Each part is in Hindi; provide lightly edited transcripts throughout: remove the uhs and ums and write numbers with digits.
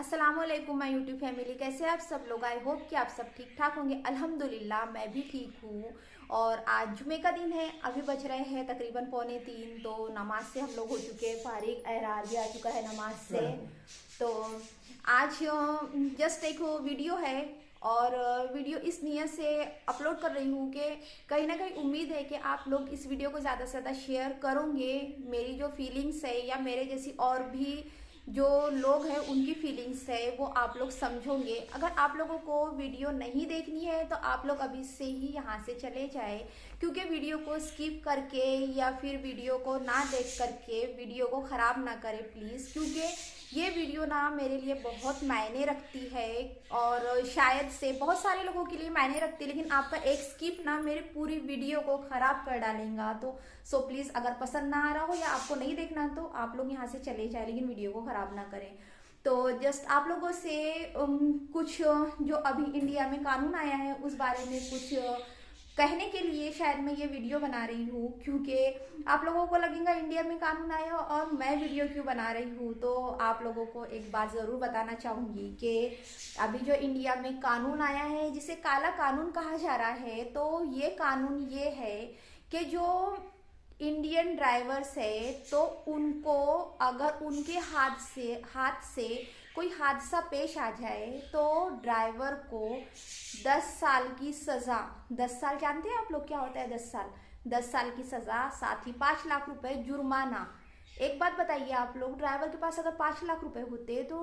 अस्सलाम वालेकुम माय यूट्यूब फैमिली। कैसे आप सब लोग? आई होप कि आप सब ठीक ठाक होंगे। अल्हम्दुलिल्लाह मैं भी ठीक हूँ। और आज जुमे का दिन है, अभी बज रहे हैं तकरीबन 2:45। तो नमाज से हम लोग हो चुके हैं फारिग, एहरार भी आ चुका है नमाज से। तो आज जस्ट एक वीडियो है और वीडियो इस नियत से अपलोड कर रही हूँ कि कहीं ना कहीं उम्मीद है कि आप लोग इस वीडियो को ज़्यादा से ज़्यादा शेयर करोगे। मेरी जो फीलिंग्स है या मेरे जैसी और भी जो लोग हैं उनकी फीलिंग्स है वो आप लोग समझोगे। अगर आप लोगों को वीडियो नहीं देखनी है तो आप लोग अभी से ही यहाँ से चले जाए, क्योंकि वीडियो को स्किप करके या फिर वीडियो को ना देख करके वीडियो को ख़राब ना करें प्लीज़, क्योंकि ये वीडियो ना मेरे लिए बहुत मायने रखती है और शायद से बहुत सारे लोगों के लिए मायने रखती है, लेकिन आपका एक स्किप ना मेरी पूरी वीडियो को ख़राब कर डालेगा। तो सो प्लीज़, अगर पसंद ना आ रहा हो या आपको नहीं देखना तो आप लोग यहाँ से चले जाए, लेकिन वीडियो को ख़राब ना करें। तो जस्ट आप लोगों से कुछ जो अभी इंडिया में कानून आया है उस बारे में कुछ कहने के लिए शायद मैं ये वीडियो बना रही हूँ, क्योंकि आप लोगों को लगेगा इंडिया में कानून आया और मैं वीडियो क्यों बना रही हूँ। तो आप लोगों को एक बात ज़रूर बताना चाहूँगी कि अभी जो इंडिया में कानून आया है जिसे काला कानून कहा जा रहा है, तो ये कानून ये है कि जो इंडियन ड्राइवर्स है तो उनको अगर उनके हाथ से कोई हादसा पेश आ जाए तो ड्राइवर को 10 साल की सज़ा, 10 साल जानते हैं आप लोग क्या होता है? 10 साल की सज़ा, साथ ही 5 लाख रुपए जुर्माना। एक बात बताइए आप लोग, ड्राइवर के पास अगर 5 लाख रुपए होते तो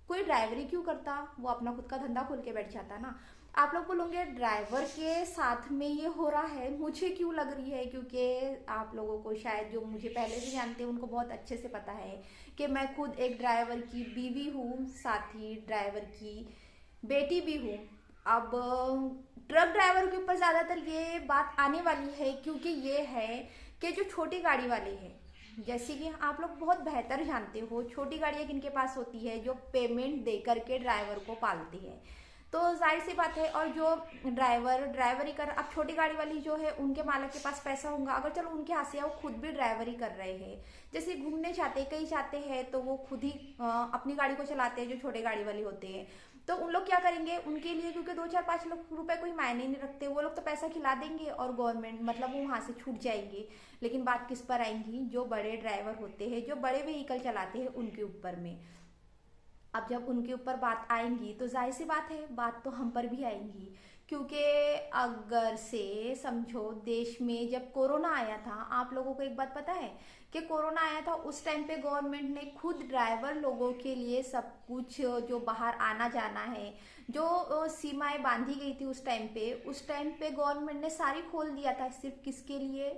कोई ड्राइवरी क्यों करता? वो अपना खुद का धंधा खोल के बैठ जाता ना। आप लोग बोलोगे ड्राइवर के साथ में ये हो रहा है, मुझे क्यों लग रही है? क्योंकि आप लोगों को शायद जो मुझे पहले से जानते हैं उनको बहुत अच्छे से पता है कि मैं खुद एक ड्राइवर की बीवी हूँ, साथ ही ड्राइवर की बेटी भी हूँ। अब ट्रक ड्राइवर के ऊपर ज़्यादातर ये बात आने वाली है, क्योंकि ये है कि जो छोटी गाड़ी वाले हैं, जैसे कि आप लोग बहुत बेहतर जानते हो छोटी गाड़ियाँ किनके पास होती है, जो पेमेंट दे करके ड्राइवर को पालती है। तो जाहिर सी बात है, और जो ड्राइवरी कर, अब छोटी गाड़ी वाली जो है उनके मालिक के पास पैसा होगा, अगर चलो उनके हाथ से वो खुद भी ड्राइवरी कर रहे हैं, जैसे घूमने जाते कहीं जाते हैं तो वो खुद ही अपनी गाड़ी को चलाते हैं जो छोटे गाड़ी वाले होते हैं। तो उन लोग क्या करेंगे, उनके लिए क्योंकि 2 4 5 लाख रुपए कोई मायने नहीं रखते, वो लोग तो पैसा खिला देंगे और गवर्नमेंट मतलब वो वहाँ से छूट जाएंगे। लेकिन बात किस पर आएंगी? जो बड़े ड्राइवर होते हैं, जो बड़े व्हीकल चलाते हैं उनके ऊपर में। अब जब उनके ऊपर बात आएंगी तो जाहिर सी बात है बात तो हम पर भी आएंगी, क्योंकि अगर से समझो देश में जब कोरोना आया था, आप लोगों को एक बात पता है कि कोरोना आया था उस टाइम पे गवर्नमेंट ने खुद ड्राइवर लोगों के लिए सब कुछ जो बाहर आना जाना है, जो सीमाएं बांधी गई थी उस टाइम पे गवर्नमेंट ने सारी खोल दिया था। सिर्फ किसके लिए?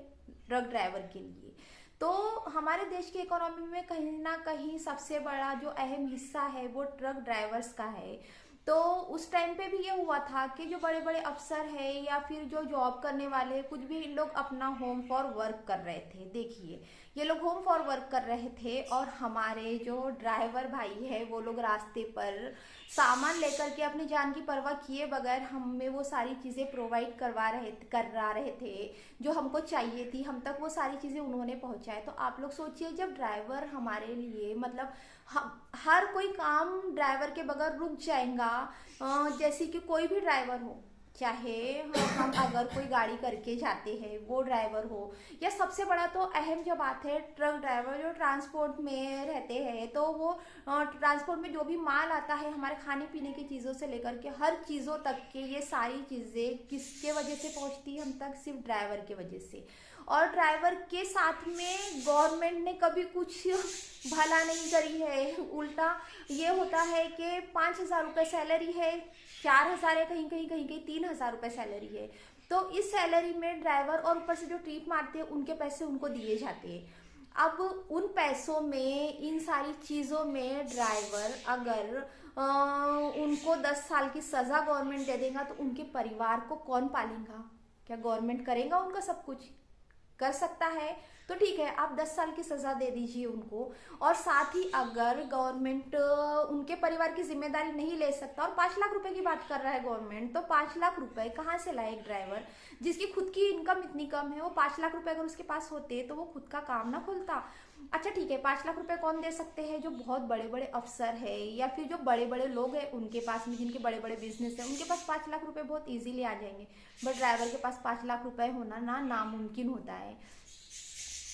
ट्रक ड्राइवर के लिए। तो हमारे देश की इकोनॉमी में कहीं ना कहीं सबसे बड़ा जो अहम हिस्सा है वो ट्रक ड्राइवर्स का है। तो उस टाइम पे भी ये हुआ था कि जो बड़े बड़े अफसर है या फिर जो जॉब करने वाले कुछ भी, इन लोग अपना होम फॉर वर्क कर रहे थे। देखिए, ये लोग होम फॉर वर्क कर रहे थे और हमारे जो ड्राइवर भाई है वो लोग रास्ते पर सामान लेकर के अपनी जान की परवाह किए बगैर हमें वो सारी चीज़ें प्रोवाइड करा रहे थे जो हमको चाहिए थी, हम तक वो सारी चीज़ें उन्होंने पहुंचाए। तो आप लोग सोचिए, जब ड्राइवर हमारे लिए मतलब हर कोई काम ड्राइवर के बगैर रुक जाएगा। जैसे कि कोई भी ड्राइवर हो, चाहे हम अगर कोई गाड़ी करके जाते हैं वो ड्राइवर हो, या सबसे बड़ा तो अहम जो बात है ट्रक ड्राइवर जो ट्रांसपोर्ट में रहते हैं, तो वो ट्रांसपोर्ट में जो भी माल आता है हमारे खाने पीने की चीज़ों से लेकर के हर चीज़ों तक के, ये सारी चीज़ें किसके वजह से पहुंचती है हम तक? सिर्फ ड्राइवर के वजह से। और ड्राइवर के साथ में गवर्नमेंट ने कभी कुछ भला नहीं करी है। उल्टा ये होता है कि 5,000 रुपये सैलरी है, 4,000 है, कहीं 3,000 रुपये सैलरी है। तो इस सैलरी में ड्राइवर और ऊपर से जो ट्रिप मारते हैं उनके पैसे उनको दिए जाते हैं। अब उन पैसों में, इन सारी चीज़ों में ड्राइवर अगर उनको 10 साल की सज़ा गवर्नमेंट दे देगा तो उनके परिवार को कौन पालेगा? क्या गवर्नमेंट करेगा उनका सब कुछ? कर सकता है तो ठीक है, आप 10 साल की सज़ा दे दीजिए उनको। और साथ ही अगर गवर्नमेंट उनके परिवार की जिम्मेदारी नहीं ले सकता, और 5 लाख रुपए की बात कर रहा है गवर्नमेंट, तो 5 लाख रुपए कहाँ से लाए एक ड्राइवर जिसकी खुद की इनकम इतनी कम है? वो 5 लाख रुपए अगर उसके पास होते तो वो खुद का काम ना खोलता। अच्छा ठीक है, 5 लाख रुपए कौन दे सकते हैं? जो बहुत बड़े बड़े अफसर है या फिर जो बड़े बड़े लोग हैं उनके पास में, जिनके बड़े बड़े बिजनेस है, उनके पास 5 लाख रुपए बहुत इजीली आ जाएंगे। बट ड्राइवर के पास 5 लाख रुपए होना ना नामुमकिन होता है।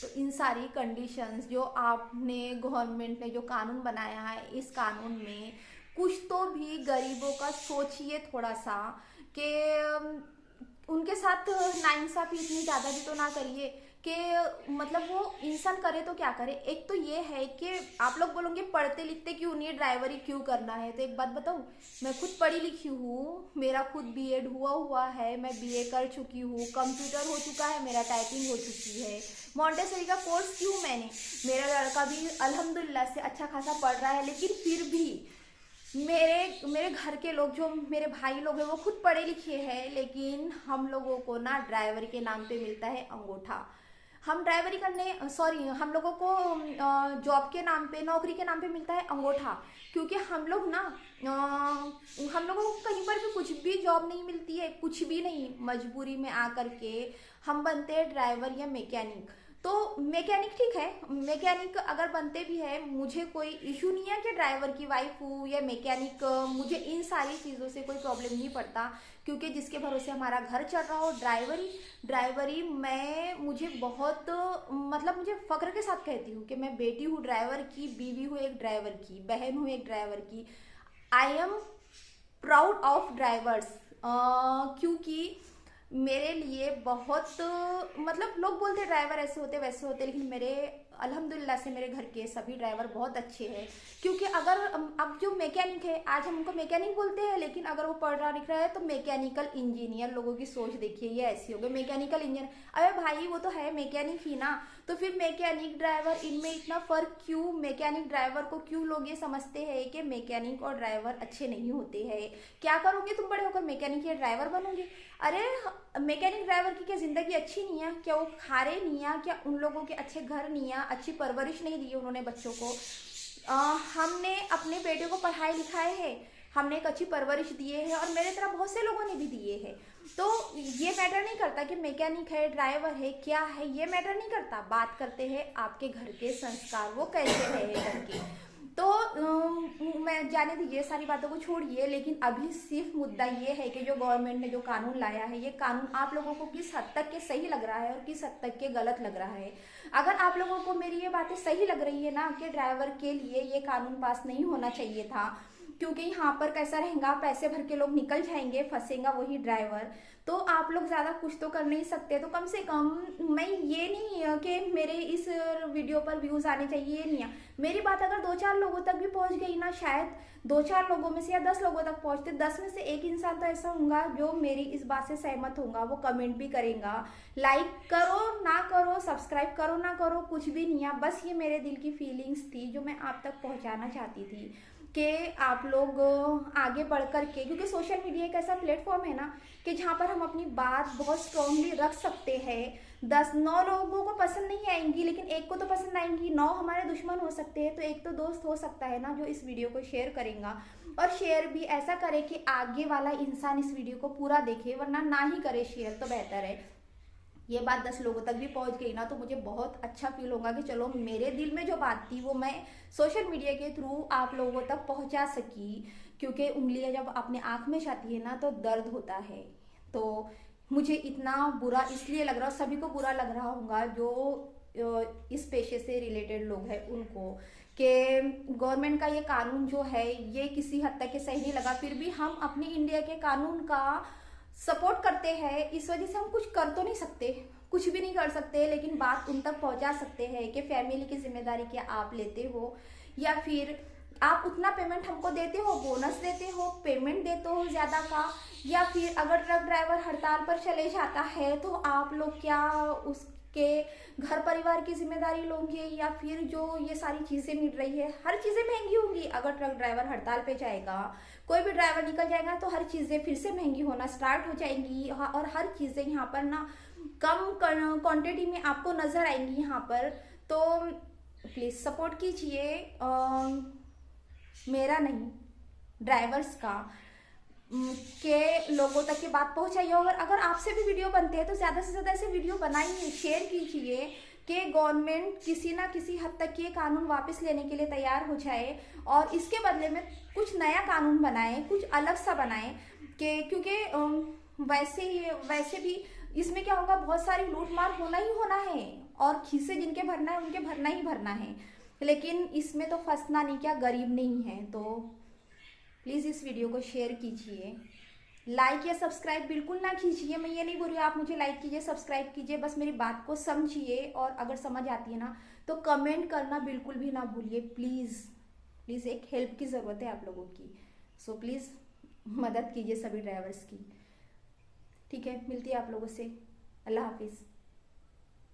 तो इन सारी कंडीशंस जो आपने, गवर्नमेंट ने जो कानून बनाया है, इस कानून में कुछ तो भी गरीबों का सोचिए थोड़ा सा, कि उनके साथ नाइंसाफी इतनी ज़्यादा भी तो ना करिए कि मतलब वो इंसान करे तो क्या करे। एक तो ये है कि आप लोग बोलोगे पढ़ते लिखते क्यों नहीं, ड्राइवरी क्यों करना है। तो एक बात बताऊँ, मैं खुद पढ़ी लिखी हूँ, मेरा खुद बीएड हुआ है, मैं बीए कर चुकी हूँ, कंप्यूटर हो चुका है मेरा, टाइपिंग हो चुकी है। मॉन्टेसरी का कोर्स क्यों मैंने, मेरा लड़का भी अल्हम्दुलिल्लाह से अच्छा खासा पढ़ रहा है, लेकिन फिर भी मेरे घर के लोग, जो मेरे भाई लोग हैं, वो खुद पढ़े लिखे हैं, लेकिन हम लोगों को ना ड्राइवरी के नाम पे मिलता है अंगूठा। हम ड्राइवरी करने, सॉरी, हम लोगों को जॉब के नाम पे, नौकरी के नाम पे मिलता है अंगूठा। क्योंकि हम लोग ना, हम लोगों को कहीं पर भी कुछ भी जॉब नहीं मिलती है, कुछ भी नहीं, मजबूरी में आकर के हम बनते हैं ड्राइवर या मैकेनिक। तो मैकेनिक ठीक है, मैकेनिक अगर बनते भी है, मुझे कोई इशू नहीं है कि ड्राइवर की वाइफ हूँ या मैकेनिक, मुझे इन सारी चीज़ों से कोई प्रॉब्लम नहीं पड़ता। क्योंकि जिसके भरोसे हमारा घर चल रहा हो, ड्राइवरी मुझे बहुत, मतलब मुझे फ़ख्र के साथ कहती हूँ कि मैं बेटी हूँ ड्राइवर की, बीवी हूँ एक ड्राइवर की, बहन हूँ एक ड्राइवर की। I am proud of drivers. क्योंकि मेरे लिए बहुत, मतलब लोग बोलते हैं ड्राइवर ऐसे होते वैसे होते, लेकिन मेरे अल्हम्दुलिल्लाह से मेरे घर के सभी ड्राइवर बहुत अच्छे हैं। क्योंकि अगर अब जो मैकेनिक है, आज हम उनको मैकेनिक बोलते हैं, लेकिन अगर वो पढ़ रहा लिख रहा है तो मैकेनिकल इंजीनियर, लोगों की सोच देखिए ये ऐसी हो गई, मैकेनिकल इंजीनियर। अरे भाई वो तो है मैकेनिक ही ना। तो फिर मैकेनिक ड्राइवर, इनमें इतना फर्क क्यों? मैकेनिक ड्राइवर को क्यों लोग ये समझते हैं कि मैकेनिक और ड्राइवर अच्छे नहीं होते हैं? क्या करोगे तुम बड़े होकर, मैकेनिक या ड्राइवर बनोगे? अरे मैकेनिक ड्राइवर की क्या जिंदगी अच्छी नहीं है क्या? वो खा रहे नहीं है क्या? उन लोगों के अच्छे घर नहीं है, अच्छी परवरिश नहीं दी उन्होंने बच्चों को। हमने अपने बेटे को पढ़ाई लिखाए है, हमने एक अच्छी परवरिश दिए है, और मेरे तरह बहुत से लोगों ने भी दिए हैं। तो ये मैटर नहीं करता कि मैकेनिक है, ड्राइवर है, क्या है, ये मैटर नहीं करता। बात करते हैं आपके घर के संस्कार, वो कैसे है घर के। तो मैं जाने दीजिए, सारी बातों को छोड़िए, लेकिन अभी सिर्फ मुद्दा ये है कि जो गवर्नमेंट ने जो कानून लाया है, ये कानून आप लोगों को किस हद तक के सही लग रहा है और किस हद तक के गलत लग रहा है। अगर आप लोगों को मेरी ये बातें सही लग रही है ना, कि ड्राइवर के लिए ये कानून पास नहीं होना चाहिए था, क्योंकि यहाँ पर कैसा रहेगा, पैसे भर के लोग निकल जाएंगे, फंसेगा वही ड्राइवर, तो आप लोग ज़्यादा कुछ तो कर नहीं सकते। तो कम से कम, मैं ये नहीं कि मेरे इस वीडियो पर व्यूज़ आने चाहिए, ये नहीं है। मेरी बात अगर 2-4 लोगों तक भी पहुँच गई ना, शायद 2-4 लोगों में से या 10 लोगों तक पहुँचते, 10 में से एक इंसान तो ऐसा होगा जो मेरी इस बात से सहमत होगा, वो कमेंट भी करेगा। लाइक करो ना करो, सब्सक्राइब करो ना करो, कुछ भी नहीं है, बस ये मेरे दिल की फीलिंग्स थी जो मैं आप तक पहुँचाना चाहती थी, कि आप लोग आगे बढ़ कर के, क्योंकि सोशल मीडिया एक ऐसा प्लेटफॉर्म है ना कि जहाँ पर हम अपनी बात बहुत स्ट्रांगली रख सकते हैं। 9 लोगों को पसंद नहीं आएंगी, लेकिन एक को तो पसंद आएंगी। 9 हमारे दुश्मन हो सकते हैं, तो एक तो दोस्त हो सकता है ना जो इस वीडियो को शेयर करेगा, और शेयर भी ऐसा करे कि आगे वाला इंसान इस वीडियो को पूरा देखे, वरना ना ही करे शेयर तो बेहतर है। ये बात 10 लोगों तक भी पहुंच गई ना, तो मुझे बहुत अच्छा फील होगा कि चलो मेरे दिल में जो बात थी वो मैं सोशल मीडिया के थ्रू आप लोगों तक पहुंचा सकी। क्योंकि उंगलियां जब अपने आँख में जाती है ना तो दर्द होता है। तो मुझे इतना बुरा इसलिए लग रहा, सभी को बुरा लग रहा होगा जो इस पेशे से रिलेटेड लोग हैं उनको, कि गवर्नमेंट का ये कानून जो है ये किसी हद तक के सही नहीं लगा। फिर भी हम अपने इंडिया के कानून का सपोर्ट करते हैं, इस वजह से हम कुछ कर तो नहीं सकते, कुछ भी नहीं कर सकते, लेकिन बात उन तक पहुंचा सकते हैं कि फैमिली की जिम्मेदारी क्या आप लेते हो, या फिर आप उतना पेमेंट हमको देते हो, बोनस देते हो, पेमेंट देते हो ज़्यादा का, या फिर अगर ट्रक ड्राइवर हड़ताल पर चले जाता है तो आप लोग क्या उसके घर परिवार की जिम्मेदारी लोगे, या फिर जो ये सारी चीज़ें मिल रही है, हर चीज़ें महंगी होंगी। अगर ट्रक ड्राइवर हड़ताल पे जाएगा, कोई भी ड्राइवर निकल जाएगा, तो हर चीज़ें फिर से महंगी होना स्टार्ट हो जाएंगी, और हर चीज़ें यहाँ पर ना कम क्वांटिटी में आपको नज़र आएंगी यहाँ पर। तो प्लीज़ सपोर्ट कीजिए, मेरा नहीं, ड्राइवर्स का, के लोगों तक की बात पहुंचाइए। और अगर आपसे भी वीडियो बनते हैं तो ज़्यादा से ज़्यादा ऐसे वीडियो बनाइए, शेयर कीजिए, कि गवर्नमेंट किसी ना किसी हद तक ये कानून वापस लेने के लिए तैयार हो जाए और इसके बदले में कुछ नया कानून बनाए, कुछ अलग सा बनाए। कि क्योंकि वैसे भी इसमें क्या होगा, बहुत सारी लूट मार होना ही होना है और खीसे जिनके भरना है उनके भरना ही भरना है, लेकिन इसमें तो फंसना नहीं क्या गरीब नहीं है। तो प्लीज़ इस वीडियो को शेयर कीजिए, लाइक या सब्सक्राइब बिल्कुल ना कीजिए। मैं ये नहीं बोल रही आप मुझे लाइक कीजिए सब्सक्राइब कीजिए, बस मेरी बात को समझिए और अगर समझ आती है ना तो कमेंट करना बिल्कुल भी ना भूलिए। प्लीज़ प्लीज़, एक हेल्प की ज़रूरत है आप लोगों की। सो प्लीज़ मदद कीजिए सभी ड्राइवर्स की। ठीक है, मिलती है आप लोगों से। अल्लाह हाफिज़।